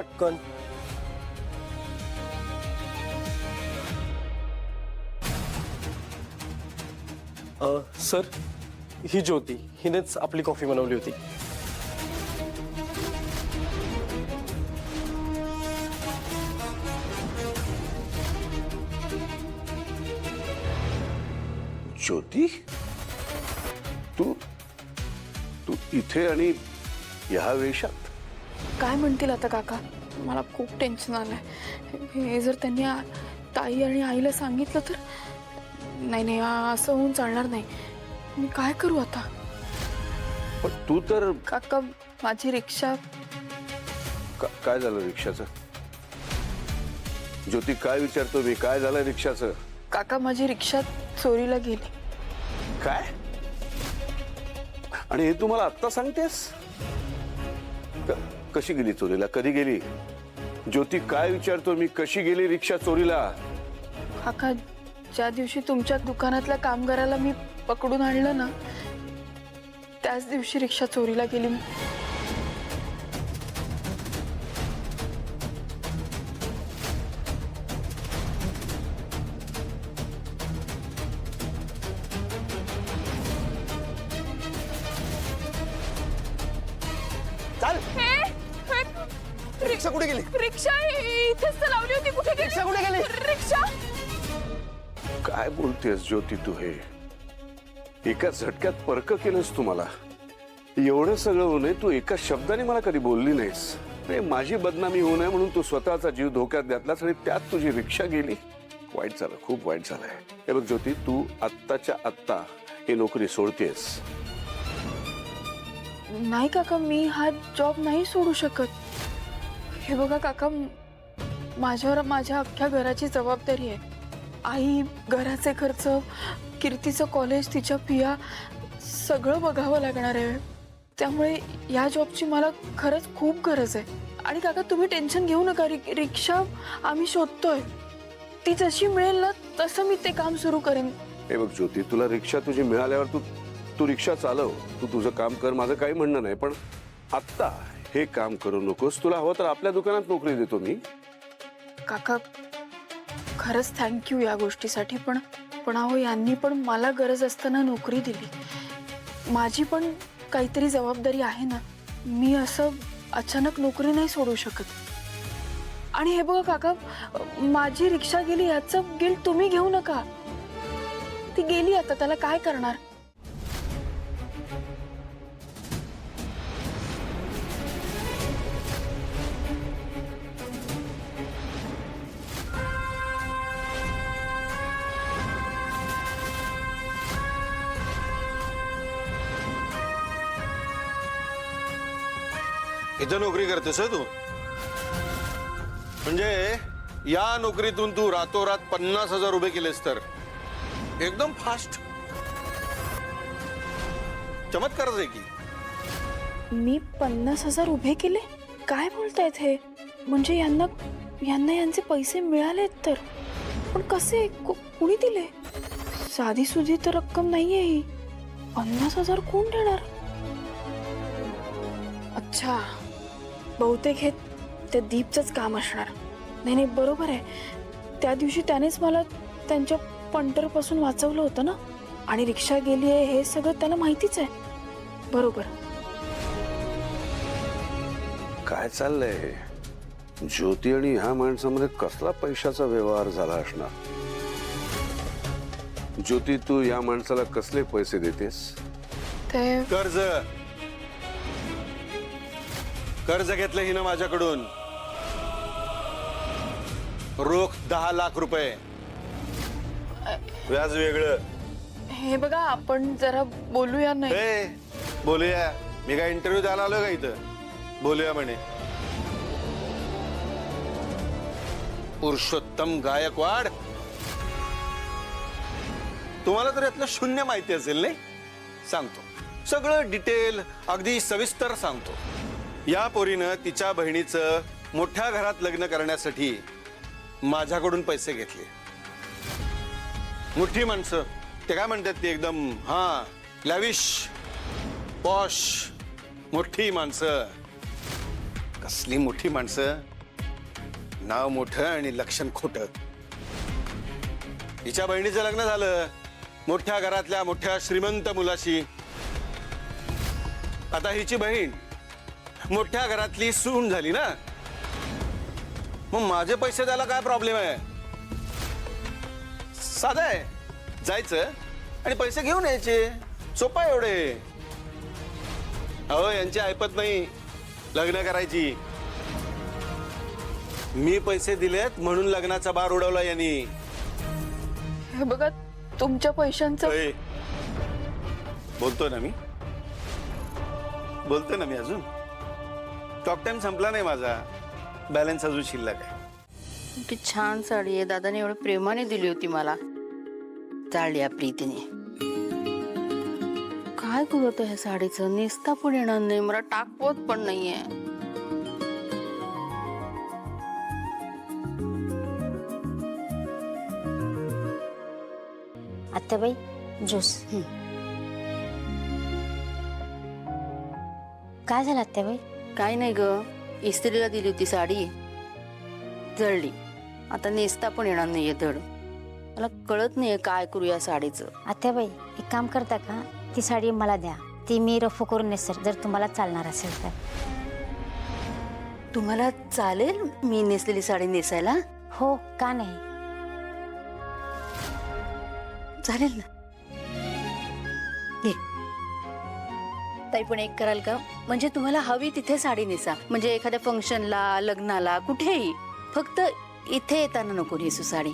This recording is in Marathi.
पटकन. सर, ही ज्योती हिनेच आपली कॉफी बनवली होती. ज्योती, तू तू इथे आणि ह्या वेशात? काय म्हणतील आता काका? मला खूप टेन्शन आलंय. हे जर त्यांनी ताई आणि आईला सांगितलं तर? नाही नाही, असं होऊन चालणार नाही. मी काय करू आता? पण तू तर काका, माझी रिक्षा. काय झालं रिक्षाचं? ज्योती, काय विचारतो मी, काय झालं रिक्षाचं? काका, माझी रिक्षा चोरीला गेली. काय? आणि हे तू मला आत्ता सांगतेस? कशी गेली चोरीला? कधी गेली? ज्योती, काय विचारतो मी, कशी गेली रिक्षा चोरीला? काका, ज्या दिवशी तुमच्या दुकानातल्या कामगाराला मी पकडून आणलं ना, त्याच दिवशी रिक्षा चोरीला गेली. चाल. रिक्षा कुठे गेली? रिक्षा इथेच तर लावली होती. कुठे गेली? रिक्षा कुठे गेली? रिक्षा. काय बोलतेस ज्योती तू? हे एका झटक्यात परक केलंस तू मला. एवढं सगळं होऊ नये, तू एका शब्दाने मला कधी बोलली नाहीस. रे, माझी बदनामी होऊ नये म्हणून तू स्वतःचा जीव धोक्यात घातलास आणि त्यात तुझी रिक्षा गेली. वाईट झालं, खूप वाईट झालंय. हे बघ ज्योती, तू आत्ताच्या आत्ता ही नोकरी सोडतेस. नाही काका, मी हा जॉब नाही सोडू शकत. हे बघा काका, माझ्यावर माझ्या अख्ख्या घराची जबाबदारी आहे. आई, घराचे खर्च, कीर्तीचं कॉलेज, तिच्या फिया सगळं बघावं लागणार आहे. त्यामुळे या जॉबची मला खरंच खूप गरज आहे. आणि काका, तुम्ही टेन्शन घेऊ नका. रिक्षा आम्ही शोधतोय. ती जशी मिळेल ना तसं मी ते काम सुरू करेन. हे बघ ज्योती, तुला रिक्षा तुझी मिळाल्यावर तू रिक्षा चालव, तू तुझं काम कर, माझं काही म्हणणं नाही. पण आत्ता हे काम करू नकोस. तुला हवं तर आपल्या दुकानात नोकरी देतो मी. काका, खरंच थँक्यू या गोष्टीसाठी. पण अहो, यांनी पण मला गरज असताना नोकरी दिली. माझी पण काहीतरी जबाबदारी आहे ना. मी असं अचानक नोकरी नाही सोडू शकत. आणि हे बघा काका, माझी रिक्षा गेली याचं गिल्ट तुम्ही घेऊ नका. ती गेली, आता त्याला काय करणार? इथं नोकरी करतेस तू? म्हणजे या नोकरीतून तू रातोरात 50,000 रुपये केलेस तर एकदम फास्ट. चमत्कारच आहे की. मी 50,000 उभे केले? काय बोलतायत हे? म्हणजे यांना यांचे पैसे मिळालेत तर? पण कसे? कुणी दिले? साधी सुधी तर रक्कम नाहीये ही. 50,000 कोण देणार? अच्छा, बहुतेक हे त्या दीपचंच काम असणार. नाही, बरोबर आहे. त्या दिवशी त्यानेच मला त्यांच्या पंटरपासून वाचवलं होतं ना. आणि रिक्षा गेली आहे हे सगळं त्याला माहितीच आहे. बरोबर. काय चाललंय? ज्योती आणि ह्या माणसामध्ये कसला पैशाचा व्यवहार झाला असणार? ज्योती, तू या माणसाला कसले पैसे देतेस? ते कर्ज घेतलं हिनं माझ्याकडून. रोख 10 लाख रुपये, व्याज वेगळं. हे बघा, आपण जरा बोलूया. नाही बोलूया. मी काय इंटरव्ह्यू द्यायला आलो का इथं? बोलूया म्हणे. पुरुषोत्तम गायकवाड, तुम्हाला तर यातलं शून्य माहिती असेल नाही? सांगतो सगळं डिटेल, अगदी सविस्तर सांगतो. या पोरीनं तिच्या बहिणीचं मोठ्या घरात लग्न करण्यासाठी माझ्याकडून पैसे घेतले. मोठी माणसं, ते काय म्हणतात ते एकदम लॅविश पॉश मोठी माणसं. कसली मोठी माणसं? नाव मोठं आणि लक्षण खोटं. हिच्या बहिणीचं लग्न झालं मोठ्या घरातल्या मोठ्या श्रीमंत मुलाशी. आता हिची बहीण मोठ्या घरातली सून झाली ना, मग माझे पैसे द्यायला काय प्रॉब्लेम आहे? साधं आहे, जायचं आणि पैसे घेऊन यायचे, सोपं आहे एवढे. अहो यांची ऐपत नाही लग्न करायची. मी पैसे दिलेत म्हणून लग्नाचा बार उडवला यांनी. हे बघा तुमच्या पैशांचं अय, बोलतोय ना मी, बोलतोय ना मी अजून. टॉक टाइम संपला नाही माझा, बॅलन्स अजून शिल्लक आहे. किती छान साडी आहे, दादाने एवढं प्रेमाने दिली होती मला. चालली आपली तिने. काय करू आता ह्या साडीचं? नेसता पण येणार नाही, मला टाकवत पण नाहीये. आत्याबाई ज्यूस. काय झालं आत्याबाई? काय नाही ग, इस्त्रीला दिली होती साडी, जळली. आता नेसता पण येणार नाहीये धड. मला कळत नाहीये काय करू या साडीचं. आत्याबाई एक काम करता का, ती साडी मला द्या, ती मी रफू करून नेसेल जर तुम्हाला चालणार असेल तर. तुम्हाला चालेल मी नेसलेली साडी नेसायला? हो का नाही? चालेल ना. घे. ताई पण एक कराल का, म्हणजे तुम्हाला हवी तिथे साडी नेसा, म्हणजे एखाद्या फंक्शनला, लग्नाला, कुठेही, फक्त इथे येताना नको नेसू साडी.